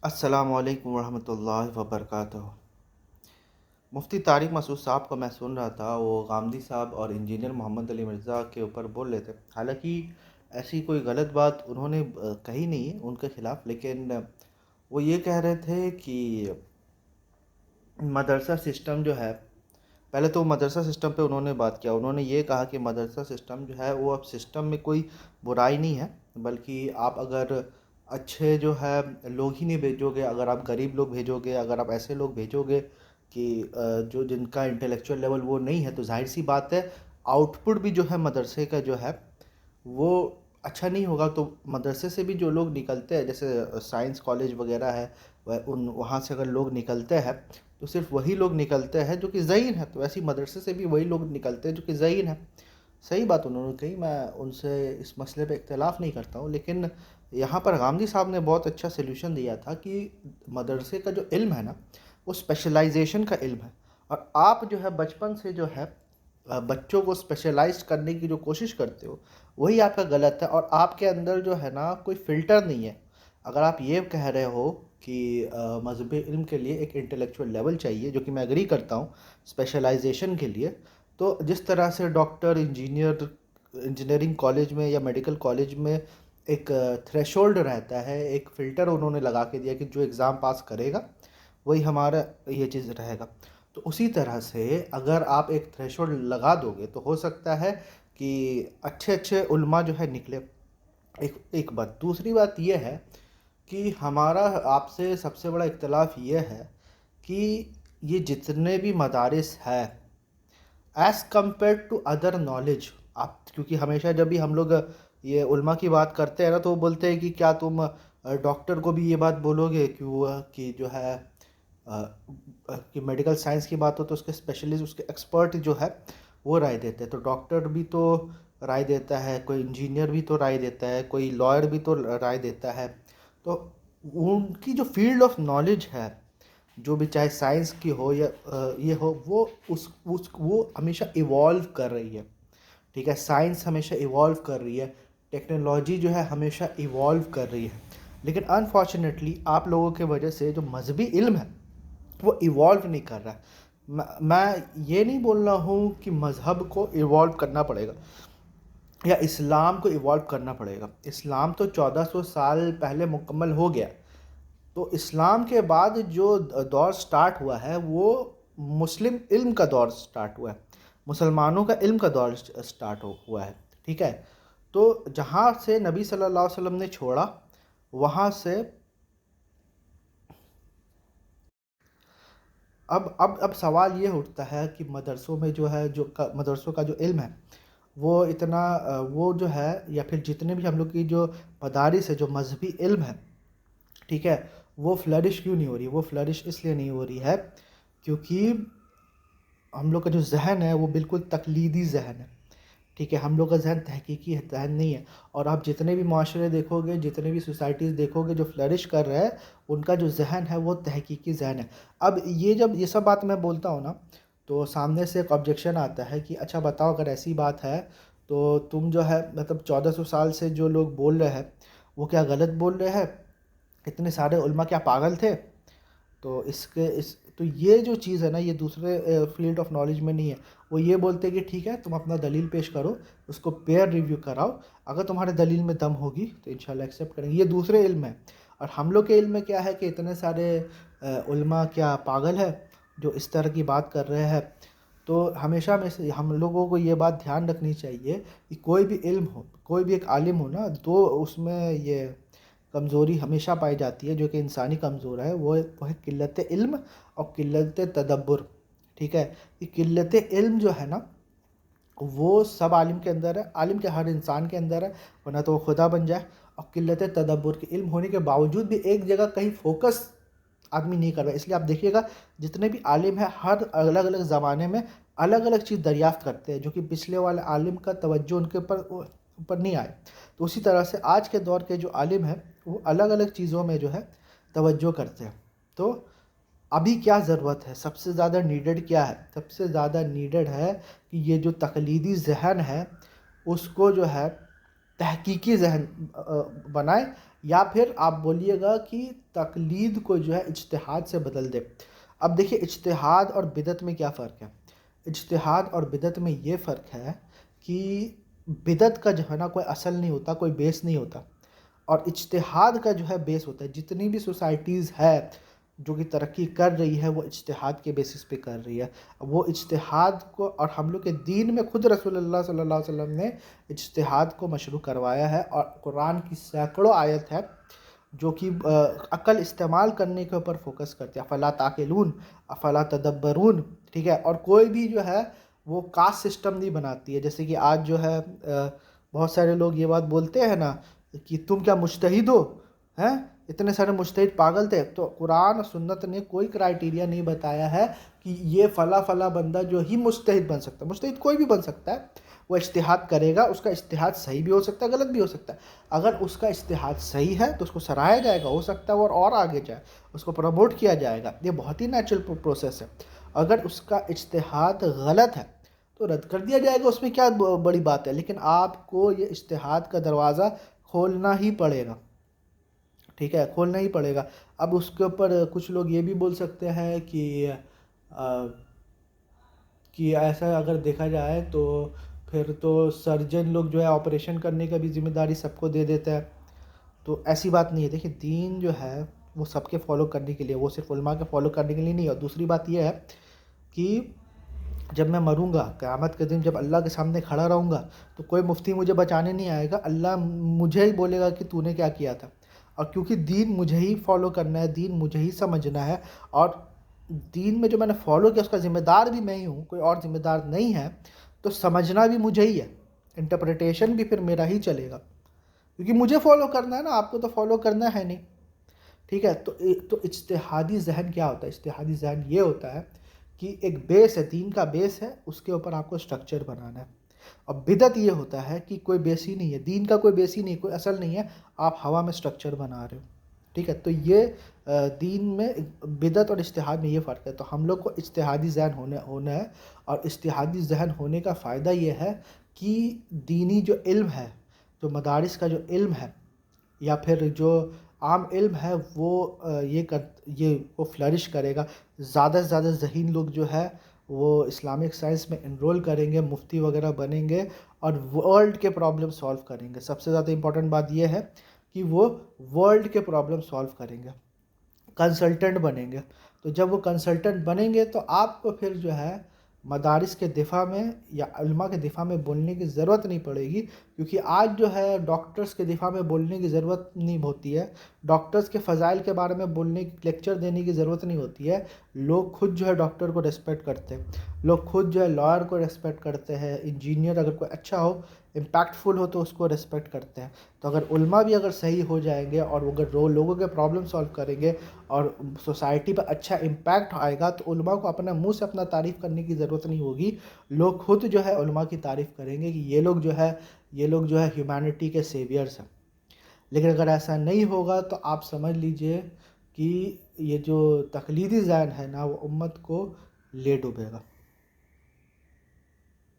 السلام علیکم ورحمۃ اللہ وبرکاتہ۔ مفتی طارق مسعود صاحب کو میں سن رہا تھا، وہ غامدی صاحب اور انجینئر محمد علی مرزا کے اوپر بول رہے تھے۔ حالانکہ ایسی کوئی غلط بات انہوں نے کہی نہیں ہے ان کے خلاف، لیکن وہ یہ کہہ رہے تھے کہ مدرسہ سسٹم جو ہے، پہلے تو مدرسہ سسٹم پہ انہوں نے بات کیا۔ انہوں نے یہ کہا کہ مدرسہ سسٹم جو ہے وہ اب سسٹم میں کوئی برائی نہیں ہے، بلکہ آپ اگر اچھے جو ہے لوگ ہی نہیں بھیجو گے، اگر آپ غریب لوگ بھیجو گے، اگر آپ ایسے لوگ بھیجو گے کہ جو جن کا انٹلیکچوئل لیول وہ نہیں ہے، تو ظاہر سی بات ہے آؤٹ پٹ بھی جو ہے مدرسے کا جو ہے وہ اچھا نہیں ہوگا۔ تو مدرسے سے بھی جو لوگ نکلتے ہیں، جیسے سائنس کالج وغیرہ ہے، وہاں سے اگر لوگ نکلتے ہیں تو صرف وہی لوگ نکلتے ہیں جو کہ ذہین ہے، تو ایسی مدرسے سے بھی وہی لوگ نکلتے ہیں جو کہ ذہین ہے۔ صحیح بات انہوں نے کہی، میں ان سے اس مسئلے پہ اختلاف نہیں کرتا ہوں، لیکن یہاں پر غامدی صاحب نے بہت اچھا سلیوشن دیا تھا کہ مدرسے کا جو علم ہے نا، وہ اسپیشلائزیشن کا علم ہے، اور آپ جو ہے بچپن سے جو ہے بچوں کو اسپیشلائز کرنے کی جو کوشش کرتے ہو، وہی آپ کا غلط ہے، اور آپ کے اندر جو ہے نا کوئی فلٹر نہیں ہے۔ اگر آپ یہ کہہ رہے ہو کہ مذہبی علم کے لیے ایک انٹلیکچوئل لیول چاہیے، جو کہ میں اگری کرتا ہوں اسپیشلائزیشن کے لیے، تو جس طرح سے ڈاکٹر انجینئرنگ کالج میں یا میڈیکل کالج میں ایک تھریشولڈ رہتا ہے، ایک فلٹر انہوں نے لگا کے دیا کہ جو ایگزام پاس کرے گا وہی ہمارا یہ چیز رہے گا، تو اسی طرح سے اگر آپ ایک تھریشولڈ لگا دو گے تو ہو سکتا ہے کہ اچھے اچھے علماء جو ہے نکلے۔ ایک بات، دوسری بات یہ ہے کہ ہمارا آپ سے سب سے بڑا اختلاف یہ ہے کہ یہ جتنے بھی مدارس ہے as compare to other knowledge, آپ کیونکہ ہمیشہ جب بھی ہم لوگ یہ علماء کی بات کرتے ہیں نا، تو وہ بولتے ہیں کہ کیا تم ڈاکٹر کو بھی یہ بات بولو گے کہ وہ کہ جو ہے کہ میڈیکل سائنس کی بات ہو تو اس کے اسپیشلسٹ، اس کے ایکسپرٹ جو ہے وہ رائے دیتے ہیں، تو ڈاکٹر بھی تو رائے دیتا ہے، کوئی انجینئر بھی تو رائے دیتا ہے، کوئی لائر بھی تو رائے دیتا ہے، تو ان کی جو فیلڈ آف نالج ہے، جو بھی چاہے سائنس کی ہو یا یہ ہو، وہ ہمیشہ ایوالو کر رہی ہے، ٹھیک ہے، سائنس ہمیشہ ایوالو کر رہی ہے، ٹیکنالوجی جو ہے ہمیشہ ایوالو کر رہی ہے، لیکن انفارچونیٹلی آپ لوگوں کے وجہ سے جو مذہبی علم ہے وہ ایوالو نہیں کر رہا ہے۔ میں یہ نہیں بول رہا ہوں کہ مذہب کو ایوالو کرنا پڑے گا یا اسلام کو ایوالو کرنا پڑے گا، اسلام تو 1400 سال پہلے مکمل ہو گیا، تو اسلام کے بعد جو دور سٹارٹ ہوا ہے وہ مسلم علم کا دور سٹارٹ ہوا ہے، مسلمانوں کا علم کا دور سٹارٹ ہوا ہے، ٹھیک ہے، تو جہاں سے نبی صلی اللہ علیہ وسلم نے چھوڑا وہاں سے اب سوال یہ اٹھتا ہے کہ مدرسوں میں جو ہے مدرسوں کا جو علم ہے وہ اتنا وہ جو ہے، یا پھر جتنے بھی ہم لوگ کی جو مدارس ہے جو مذہبی علم ہے، ٹھیک ہے، وہ فلرش کیوں نہیں ہو رہی؟ وہ فلرش اس لیے نہیں ہو رہی ہے کیونکہ ہم لوگ کا جو ذہن ہے وہ بالکل تقلیدی ذہن ہے، ٹھیک ہے، ہم لوگ کا ذہن تحقیقی ذہن نہیں ہے، اور آپ جتنے بھی معاشرے دیکھو گے، جتنے بھی سوسائٹیز دیکھو گے جو فلرش کر رہے ہیں، ان کا جو ذہن ہے وہ تحقیقی ذہن ہے۔ اب جب یہ سب بات میں بولتا ہوں نا، تو سامنے سے ایک آبجیکشن آتا ہے کہ اچھا بتاؤ، اگر ایسی بات ہے تو تم جو ہے مطلب 1400 سال سے جو لوگ بول رہے ہیں وہ کیا غلط بول رہے ہیں؟ اتنے سارے علماء کیا پاگل تھے؟ تو تو یہ جو چیز ہے نا، یہ دوسرے فیلڈ آف نالج میں نہیں ہے۔ وہ یہ بولتے کہ ٹھیک ہے، تم اپنا دلیل پیش کرو، اس کو پیئر ریویو کراؤ، اگر تمہارے دلیل میں دم ہوگی تو انشاءاللہ ایکسیپٹ کریں گے۔ یہ دوسرے علم ہے، اور ہم لوگ کے علم میں کیا ہے کہ اتنے سارے علماء کیا پاگل ہے جو اس طرح کی بات کر رہے ہیں؟ تو ہمیشہ میں سے ہم لوگوں کو یہ بات دھیان رکھنی چاہیے کہ کوئی بھی علم ہو، کوئی بھی ایک عالم ہو نا، تو اس میں یہ کمزوری ہمیشہ پائی جاتی ہے جو کہ انسانی کمزور ہے، وہ ہے قلت علم اور قلت تدبر، ٹھیک ہے، یہ قلت علم جو ہے نا وہ سب عالم کے اندر ہے، عالم کے ہر انسان کے اندر ہے، ورنہ تو وہ خدا بن جائے، اور قلت تدبر کے علم ہونے کے باوجود بھی ایک جگہ کہیں فوکس آدمی نہیں کر رہا ہے۔ اس لیے آپ دیکھیے گا جتنے بھی عالم ہیں ہر الگ الگ زمانے میں الگ الگ چیز دریافت کرتے ہیں جو کہ پچھلے والے عالم کا توجہ ان کے اوپر نہیں آئے، تو اسی طرح سے آج کے دور کے جو عالم ہیں وہ الگ الگ چیزوں میں جو ہے توجہ کرتے ہیں۔ تو ابھی کیا ضرورت ہے؟ سب سے زیادہ نیڈڈ کیا ہے؟ سب سے زیادہ نیڈڈ ہے کہ یہ جو تقلیدی ذہن ہے اس کو جو ہے تحقیقی ذہن بنائے، یا پھر آپ بولیے گا کہ تقلید کو جو ہے اجتہاد سے بدل دے۔ اب دیکھیے اجتہاد اور بدعت میں کیا فرق ہے۔ اجتہاد اور بدعت میں یہ فرق ہے کہ بدعت کا جو ہے نا کوئی اصل نہیں ہوتا، کوئی بیس نہیں ہوتا، اور اجتہاد کا جو ہے بیس ہوتا ہے۔ جتنی بھی سوسائٹیز ہے جو کہ ترقی کر رہی ہے وہ اجتہاد کے بیسس پہ کر رہی ہے۔ وہ اجتہاد کو، اور ہم لوگ کے دین میں خود رسول اللہ صلی اللہ علیہ وسلم نے اجتہاد کو مشروع کروایا ہے، اور قرآن کی سینکڑوں آیت ہے جو کہ عقل استعمال کرنے کے اوپر فوکس کرتے ہیں۔ افلا تعقلون، افلا تدبرون، ٹھیک ہے۔ اور کوئی بھی جو ہے وہ کاسٹ سسٹم نہیں بناتی ہے، جیسے کہ آج جو ہے بہت سارے لوگ یہ بات بولتے ہیں نا کہ تم کیا مجتہد ہو، ہیں اتنے سارے مجتہد پاگل تھے۔ تو قرآن و سنت نے کوئی کرائیٹیریا نہیں بتایا ہے کہ یہ فلاں بندہ جو ہی مجتہد بن سکتا ہے۔ مجتہد کوئی بھی بن سکتا ہے، وہ اجتہاد کرے گا، اس کا اجتہاد صحیح بھی ہو سکتا ہے، غلط بھی ہو سکتا ہے۔ اگر اس کا اجتہاد صحیح ہے تو اس کو سراہا جائے گا، ہو سکتا ہے وہ اور آگے جائے، اس کو پروموٹ کیا جائے گا، یہ بہت ہی نیچرل پروسیس ہے۔ اگر اس کا اجتہاد غلط ہے تو رد کر دیا جائے گا، اس میں کیا بڑی بات ہے۔ لیکن آپ کو یہ اجتہاد کا دروازہ کھولنا ہی پڑے گا، ٹھیک ہے، کھولنا ہی پڑے گا۔ اب اس کے اوپر کچھ لوگ یہ بھی بول سکتے ہیں کہ ایسا اگر دیکھا جائے تو پھر تو سرجن لوگ جو ہے آپریشن کرنے کا بھی ذمہ داری سب کو دے دیتا ہے، تو ایسی بات نہیں ہے۔ دیکھیں دین جو ہے وہ سب کے فالو کرنے کے لیے، وہ صرف علماء کے فالو کرنے کے لیے نہیں ہے۔ اور دوسری بات یہ ہے کہ جب میں مروں گا قیامت کے دن، جب اللہ کے سامنے کھڑا رہوں گا تو کوئی مفتی مجھے بچانے نہیں آئے گا، اللہ مجھے ہی بولے گا کہ تو نے کیا کیا تھا۔ اور کیونکہ دین مجھے ہی فالو کرنا ہے، دین مجھے ہی سمجھنا ہے، اور دین میں جو میں نے فالو کیا اس کا ذمہ دار بھی میں ہی ہوں، کوئی اور ذمہ دار نہیں ہے، تو سمجھنا بھی مجھے ہی ہے، انٹرپریٹیشن بھی پھر میرا ہی چلے گا، کیونکہ مجھے فالو کرنا ہے نا، آپ کو تو فالو کرنا ہے نہیں، ٹھیک ہے۔ تو اجتہادی ذہن کیا ہوتا ہے؟ اجتہادی ذہن یہ ہوتا ہے کہ ایک بیس ہے، دین کا بیس ہے، اس کے اوپر آپ کو سٹرکچر بنانا ہے۔ اور بدعت یہ ہوتا ہے کہ کوئی بیس ہی نہیں ہے، دین کا کوئی بیس ہی نہیں، کوئی اصل نہیں ہے، آپ ہوا میں سٹرکچر بنا رہے ہو، ٹھیک ہے۔ تو یہ دین میں بدعت اور اجتہاد میں یہ فرق ہے۔ تو ہم لوگ کو اجتہادی ذہن ہونا ہے، اور اجتہادی ذہن ہونے کا فائدہ یہ ہے کہ دینی جو علم ہے، جو مدارس کا جو علم ہے، یا پھر جو عام علم ہے، وہ وہ فلرش کرے گا۔ زیادہ سے زیادہ ذہین لوگ جو ہے وہ اسلامک سائنس میں انرول کریں گے، مفتی وغیرہ بنیں گے، اور ورلڈ کے پرابلم سولو کریں گے۔ سب سے زیادہ امپورٹنٹ بات یہ ہے کہ وہ ورلڈ کے پرابلم سولو کریں گے، کنسلٹنٹ بنیں گے۔ تو جب وہ کنسلٹنٹ بنیں گے تو آپ کو پھر جو ہے مدارس کے دفاع میں یا علماء کے دفاع میں بولنے کی ضرورت نہیں پڑے گی، کیونکہ آج جو ہے ڈاکٹرز کے دفاع میں بولنے کی ضرورت نہیں ہوتی ہے، ڈاکٹرز کے فضائل کے بارے میں بولنے کی، لیکچر دینے کی ضرورت نہیں ہوتی ہے۔ لوگ خود جو ہے ڈاکٹر کو ریسپیکٹ کرتے ہیں، لوگ خود جو ہے لائر کو ریسپیکٹ کرتے ہیں، انجینئر اگر کوئی اچھا ہو، امپیکٹفل ہو تو اس کو ریسپیکٹ کرتے ہیں۔ تو اگر علماء بھی اگر صحیح ہو جائیں گے، اور اگر لوگوں کے پرابلم سولو کریں گے، اور سوسائٹی پر اچھا امپیکٹ آئے گا، تو علماء کو اپنے منہ سے اپنا تعریف کرنے کی ضرورت نہیں ہوگی، لوگ خود جو ہے علماء کی تعریف کریں گے کہ یہ لوگ جو ہے ہیومینٹی کے سیویئرز ہیں۔ لیکن اگر ایسا نہیں ہوگا تو آپ سمجھ لیجئے کہ یہ جو تقلیدی ذہن ہے نا وہ امت کو لے ڈوبے گا۔